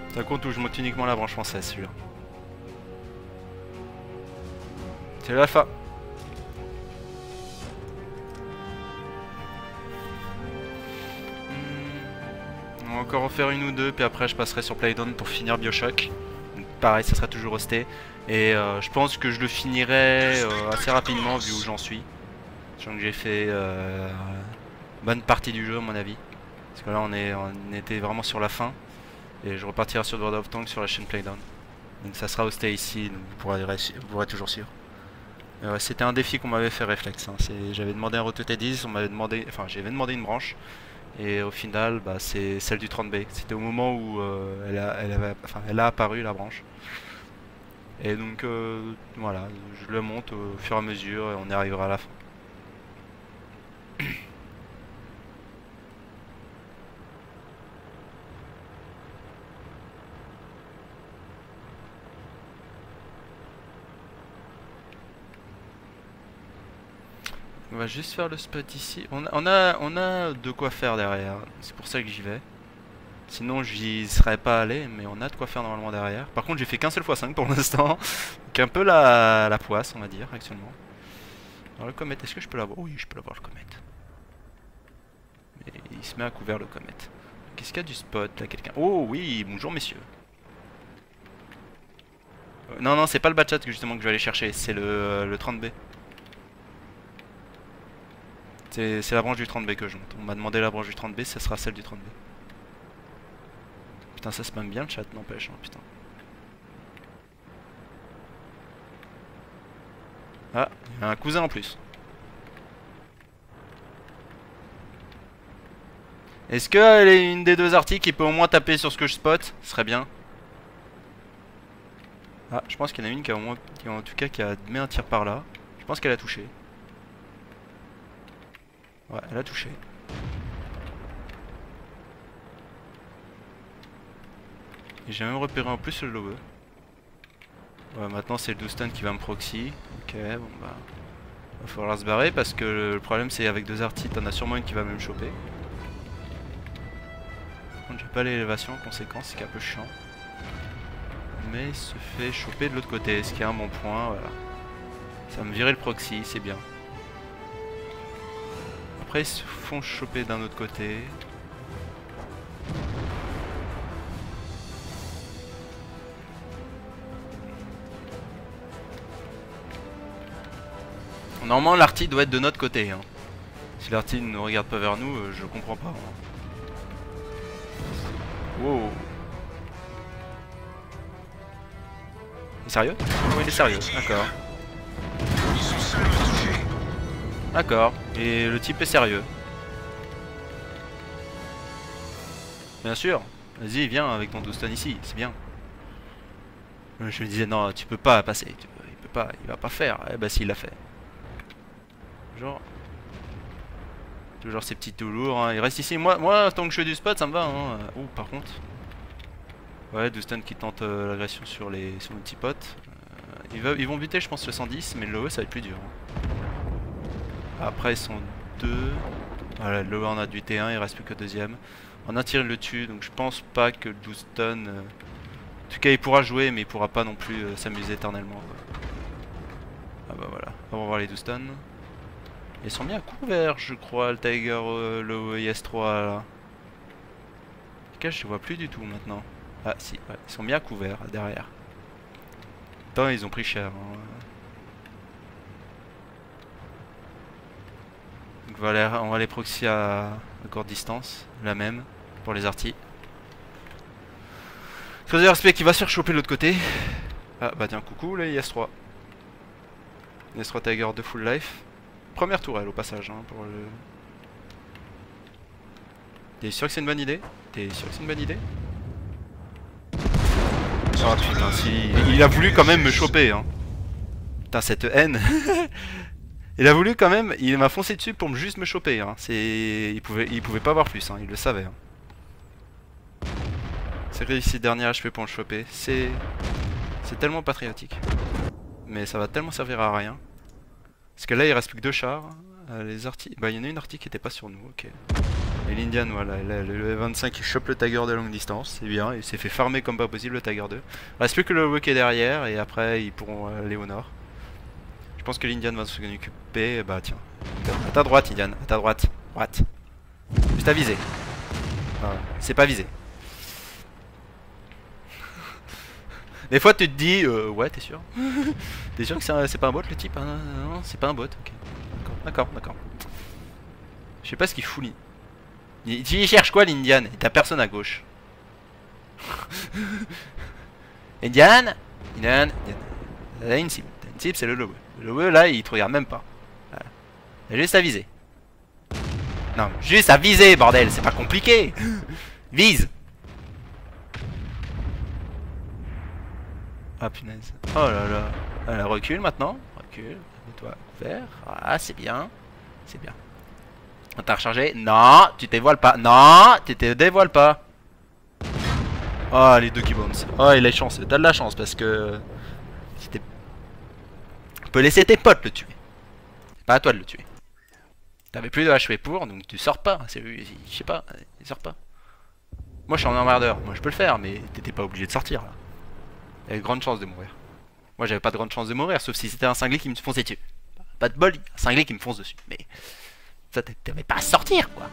C'est un compte où je monte uniquement la branche française, celui-là. C'est la fin. On va encore en faire une ou deux, puis après je passerai sur Playdown pour finir Bioshock. Donc, pareil, ça sera toujours resté. Et je pense que je le finirai assez rapidement vu où j'en suis. Sachant que j'ai fait bonne partie du jeu à mon avis. Parce que là on était vraiment sur la fin. Et je repartirai sur World of Tanks sur la chaîne Playdown. Donc ça sera hosté ici, donc vous pourrez toujours suivre. C'était un défi qu'on m'avait fait réflexe. Hein. J'avais demandé un Roto T10, on m'avait demandé, enfin j'avais demandé une branche. Et au final, bah, c'est celle du 30B. C'était au moment où elle a apparu la branche. Et donc voilà, je le monte au fur et à mesure et on y arrivera à la fin. On va juste faire le spot ici. On a de quoi faire derrière. C'est pour ça que j'y vais. Sinon j'y serais pas allé, mais on a de quoi faire normalement derrière. Par contre j'ai fait qu'un seul x5 pour l'instant. Donc un peu la poisse on va dire actuellement. Alors le comète, est-ce que je peux l'avoir? Oui, je peux l'avoir le comète. Mais il se met à couvert le comète. Qu'est-ce qu'il y a du spot là, quelqu'un? Oh oui, bonjour messieurs. Non, non, c'est pas le Batchat que justement que je vais aller chercher, c'est le 30B. C'est la branche du 30B que je monte. On m'a demandé la branche du 30B, ça sera celle du 30B. Putain, ça spam bien le chat, n'empêche, hein, putain. Ah, il y a un cousin en plus. Est-ce qu'elle est une des deux arties qui peut au moins taper sur ce que je spot? Ce serait bien. Ah, je pense qu'il y en a une qui a au moins, en tout cas, qui a mis un tir par là. Je pense qu'elle a touché. Ouais, elle a touché. Et j'ai même repéré en plus le lower. Ouais, maintenant c'est le Doustan qui va me proxy. Ok, bon bah... va falloir se barrer parce que le problème c'est avec deux arties, t'en as sûrement une qui va même choper. Par contre j'ai pas l'élévation en conséquence, c'est un peu chiant. Mais il se fait choper de l'autre côté, ce qui est un bon point, voilà. Ça me virait le proxy, c'est bien. Après ils se font choper d'un autre côté. Normalement l'arty doit être de notre côté hein. Si l'arty ne regarde pas vers nous, je comprends pas hein. Wow. Il est sérieux? Oh il est sérieux, d'accord. Ils sont seulement touchés. D'accord, et le type est sérieux. Bien sûr, vas-y viens avec ton Doustan ici, c'est bien. Je me disais non tu peux pas passer, il peut pas, il va pas faire. Eh bah s'il l'a fait. Genre... Toujours ces petits tout lourds, hein. Il reste ici, moi tant que je fais du spot ça me va hein. Oh par contre... Ouais, Doustan qui tente l'agression sur mes petits potes. Ils vont buter je pense le 110, mais le low ça va être plus dur hein. Après ils sont deux. Voilà, le low on a du T1, il reste plus que deuxième. On a tiré le tue, donc je pense pas que Doustan... En tout cas il pourra jouer, mais il pourra pas non plus s'amuser éternellement quoi. Ah bah voilà, on va voir les Doustan. Ils sont bien couverts je crois, le Tiger, le IS-3 là. Lequel je vois plus du tout maintenant. Ah si, ouais, ils sont bien couverts derrière. Putain, ils ont pris cher. Hein. Donc on va les proxy à courte distance, la même, pour les arties. Choisir respect qui va se faire choper de l'autre côté. Ah bah tiens, coucou les IS-3. IS-3 Tiger de full life. Première tourelle au passage hein, pour le... T'es sûr que c'est une bonne idée? T'es sûr que c'est une bonne idée? Oh putain, si... Il a voulu quand même me choper hein. Putain cette haine. Il a voulu quand même, il m'a foncé dessus pour juste me choper hein. Il pouvait pas avoir plus hein, il le savait hein. C'est réussi dernier HP pour me choper. C'est tellement patriotique. Mais ça va tellement servir à rien. Parce que là il reste plus que deux chars. Les artis... Bah il y en a une artie qui était pas sur nous, ok. Et l'Indian voilà, le 25 qui chope le Tiger de longue distance, c'est bien, il s'est fait farmer comme pas possible le Tiger 2. Reste plus que le Wok est derrière et après ils pourront aller au nord. Je pense que l'Indian va s'en occuper, bah tiens. À ta droite Indian, à ta droite. Droite. Juste à viser. Voilà. C'est pas visé. Des fois tu te dis, ouais t'es sûr? T'es sûr que c'est pas un bot le type hein? Non, c'est pas un bot, ok. D'accord. Je sais pas ce qu'il fout lui. Il cherche quoi l'Indian? T'as personne à gauche. Indian. Là une cible. Une cible c'est le low. Le low là il te regarde même pas. Voilà. Il a juste à viser. Non, juste à viser bordel, c'est pas compliqué. Vise. Ah punaise. Oh là là. Elle recule maintenant. Recule. Mets-toi couvert. Ah c'est bien. C'est bien. On t'a rechargé. Non, tu te dévoiles pas. Non, tu te dévoiles pas. Oh les deux qui bounce. Oh il a chance. T'as de la chance parce que... Tu peux laisser tes potes le tuer. C'est pas à toi de le tuer. T'avais plus de HP pour, donc tu sors pas. Je sais pas, il sort pas. Moi je suis en emmerdeur. Moi je peux le faire, mais t'étais pas obligé de sortir là. Il y avait de grandes chances de mourir. Moi j'avais pas de grande chance de mourir, sauf si c'était un cinglé qui me fonçait dessus. pas de bol, un cinglé qui me fonce dessus. Mais ça t'avais pas à sortir quoi.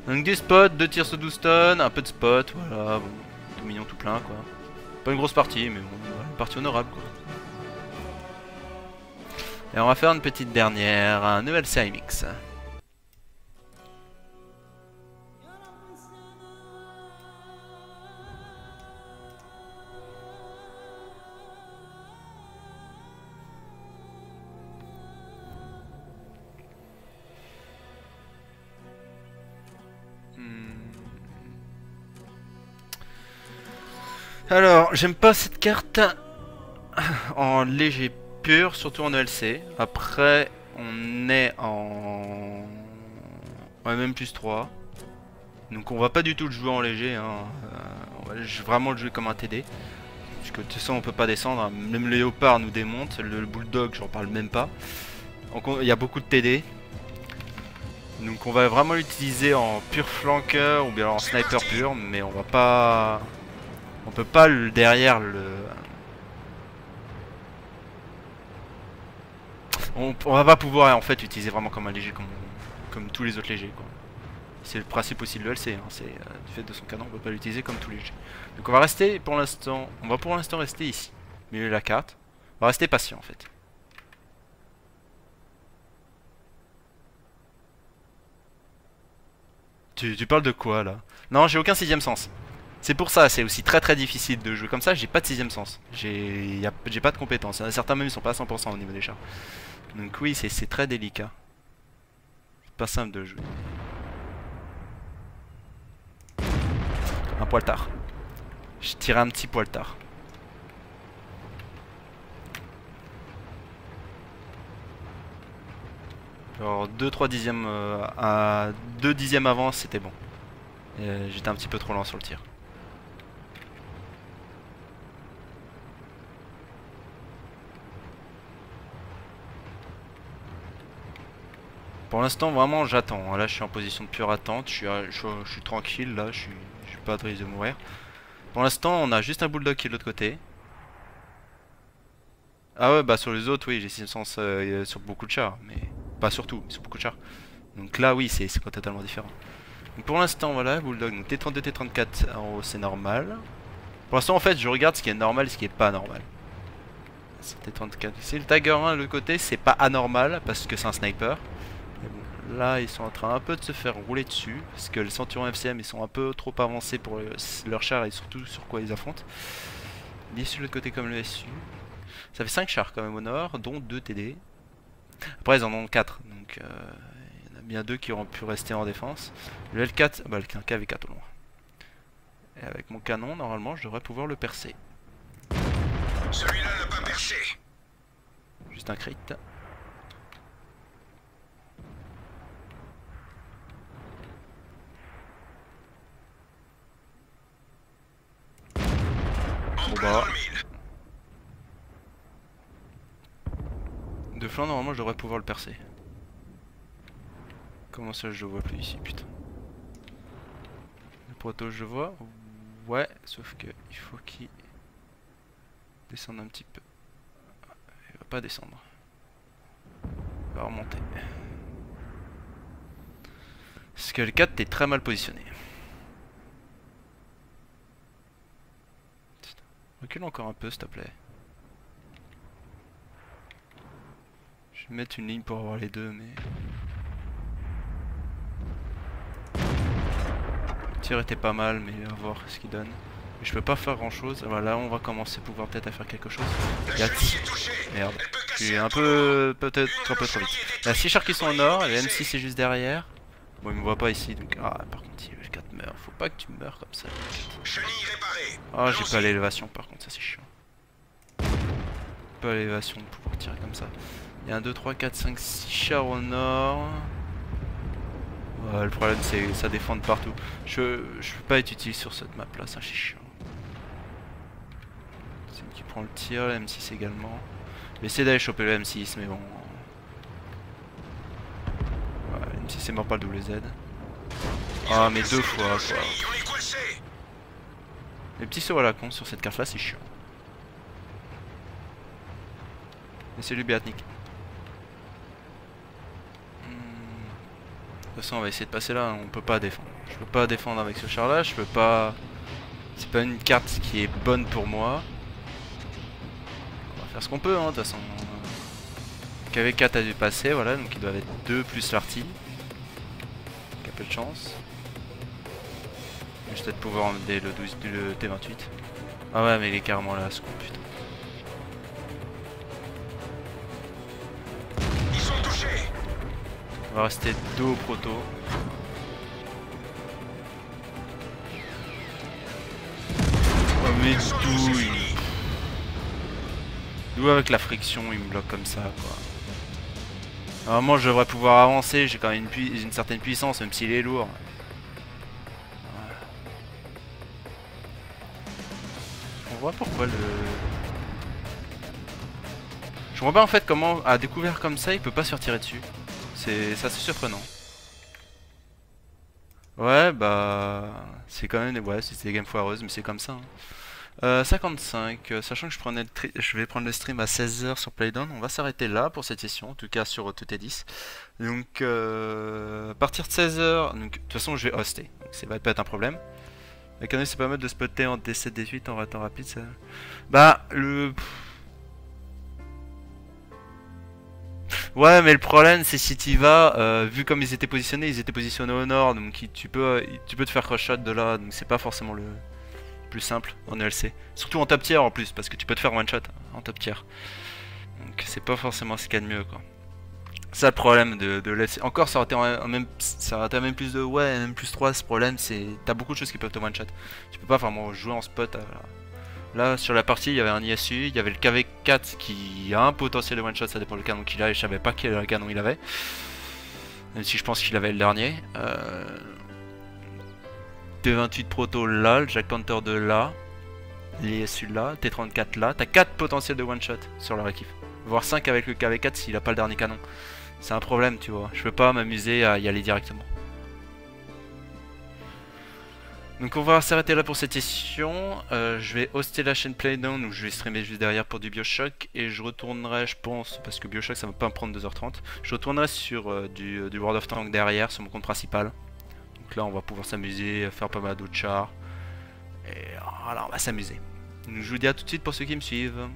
Donc des spots, 2 tirs sur 12 tonnes, un peu de spot, voilà, bon, tout mignon, tout plein quoi. Pas une grosse partie, mais bon, voilà, une partie honorable quoi. Et on va faire une petite dernière, un nouvel série mix. Alors, j'aime pas cette carte en léger pur, surtout en ELC. Après, on est en MM+3. Donc on va pas du tout le jouer en léger. Hein. On va vraiment le jouer comme un TD. Parce que de toute façon, on peut pas descendre. Hein. Même le léopard nous démonte. Le bulldog, j'en parle même pas. Donc il y a beaucoup de TD. Donc on va vraiment l'utiliser en pur flanqueur ou bien en sniper pur. Mais on va pas... On peut pas derrière le... On va pas pouvoir en fait l'utiliser vraiment comme un léger comme tous les autres légers quoi. C'est le principe aussi de l'ELC, hein. C'est du fait de son canon, on peut pas l'utiliser comme tous les légers. Donc on va rester pour l'instant, on va pour l'instant rester ici, au milieu de la carte. On va rester patient en fait. Tu parles de quoi là? Non, j'ai aucun sixième sens. C'est pour ça, c'est aussi très difficile de jouer comme ça, j'ai pas de sixième sens. J'ai pas de compétences. Certains même ils sont pas à 100% au niveau des chars. Donc oui, c'est très délicat. C'est pas simple de jouer. Un poil tard. Je tirais un petit poil tard. Alors 2-3 dixièmes à 2 dixièmes avant c'était bon. J'étais un petit peu trop lent sur le tir. Pour l'instant vraiment j'attends. Là je suis en position de pure attente. Je suis tranquille là. Je suis pas de risque de mourir. Pour l'instant on a juste un bulldog qui est de l'autre côté. Ah ouais bah sur les autres oui j'ai 6 sens sur beaucoup de chars. Mais pas sur tout, mais sur beaucoup de chars. Donc là oui c'est quoi totalement différent. Donc pour l'instant voilà bulldog. Donc T32, T34 en haut c'est normal. Pour l'instant en fait je regarde ce qui est normal et ce qui est pas normal. T34. Si le Tiger 1 de l'autre côté c'est pas anormal parce que c'est un sniper. Là ils sont en train un peu de se faire rouler dessus parce que les Centurions FCM ils sont un peu trop avancés pour leur char et surtout sur quoi ils affrontent. Ni sur l'autre côté comme le SU. Ça fait 5 chars quand même au nord dont 2 TD. Après ils en ont 4 donc il y en a bien 2 qui auront pu rester en défense. Le L4, bah le KV4 au loin. Et avec mon canon normalement je devrais pouvoir le percer. Celui-là n'a pas percé. Juste un crit. Bon bah. De flanc normalement je devrais pouvoir le percer. Comment ça je le vois plus ici putain. Le proto je le vois. Ouais sauf que il faut qu'il descende un petit peu. Il va pas descendre. Il va remonter. Parce que le 4 t'es très mal positionné. Recule encore un peu s'il te plaît. Je vais mettre une ligne pour avoir les deux mais... Le tir était pas mal mais on va voir ce qu'il donne. Mais je peux pas faire grand chose. Voilà, on va commencer à pouvoir peut-être à faire quelque chose. Il y a... Merde. Je suis un peu... peut-être un peu trop vite. Il y a 6 chars qui sont au nord, et le M6 est juste derrière. Bon il me voit pas ici donc... Ah par contre si le 4 meurt, faut pas que tu meurs comme ça. Ah j'ai pas l'élévation par contre, ça c'est chiant. Pas l'élévation de pouvoir tirer comme ça. Il y a 1, 2, 3, 4, 5, 6 chars au nord. Ouais, le problème c'est ça défend de partout. Je peux pas être utile sur cette map là, ça c'est chiant. C'est lui qui prend le tir, le M6 également. Je vais essayer d'aller choper le M6 mais bon. Ouais, le M6 c'est mort pas le WZ. Ah mais 2 fois quoi. Les petits sauts à la con sur cette carte là c'est chiant. Mais c'est lui Beatnik. toute façon on va essayer de passer là, on peut pas défendre. Je peux pas défendre avec ce char là, je peux pas... C'est pas une carte qui est bonne pour moi. On va faire ce qu'on peut hein, de toute façon. KV4 a dû passer, voilà, donc ils doivent être 2 plus l'arty. Donc un peu de chance. Je vais peut-être pouvoir emmener le T28. Ah ouais mais il est carrément là ce con putain. Ils sont touchés. On va rester dos au proto. Oh mais d'où d'où avec la friction il me bloque comme ça quoi. Normalement je devrais pouvoir avancer, j'ai quand même une certaine puissance même s'il est lourd. On voit pourquoi le... Je vois pas en fait comment à découvert comme ça il peut pas se faire tirer dessus. C'est surprenant. Ouais bah c'est quand même ouais c'est des games foireuses mais c'est comme ça. 55, sachant que je vais prendre le stream à 16h sur Playdown, on va s'arrêter là pour cette session, en tout cas sur tout est 10. Donc à partir de 16h, donc de toute façon je vais hoster, donc ça va pas être un problème. La canne c'est pas mal de spotter en D7, D8 en ratant rapide ça. Bah le... Ouais mais le problème c'est si t'y vas, vu comme ils étaient positionnés au nord, donc tu peux te faire cross shot de là, donc c'est pas forcément le plus simple en ELC. Surtout en top tier en plus, parce que tu peux te faire one shot en top tier. Donc c'est pas forcément ce qu'il y a de mieux quoi. Ça le problème de l'ELC. Encore ça aurait été même plus de ouais, même plus 3 ce problème c'est... T'as beaucoup de choses qui peuvent te one shot. Tu peux pas vraiment jouer en spot. Là sur la partie il y avait un ISU, il y avait le KV4 qui a un potentiel de one shot, ça dépend du canon qu'il a et je savais pas quel canon il avait. Même si je pense qu'il avait le dernier. T28 proto là, le Jack Panther de là, l'ISU là, T34 là, t'as 4 potentiels de one shot sur leur équipe. Voire 5 avec le KV4 s'il a pas le dernier canon. C'est un problème tu vois, je peux pas m'amuser à y aller directement. Donc on va s'arrêter là pour cette session, je vais hoster la chaîne Playdown, donc je vais streamer juste derrière pour du Bioshock, et je retournerai je pense, parce que Bioshock ça va pas me prendre 2h30, je retournerai sur du World of Tanks derrière, sur mon compte principal. Donc là on va pouvoir s'amuser, faire pas mal d'autres chars, et voilà on va s'amuser. Donc je vous dis à tout de suite pour ceux qui me suivent.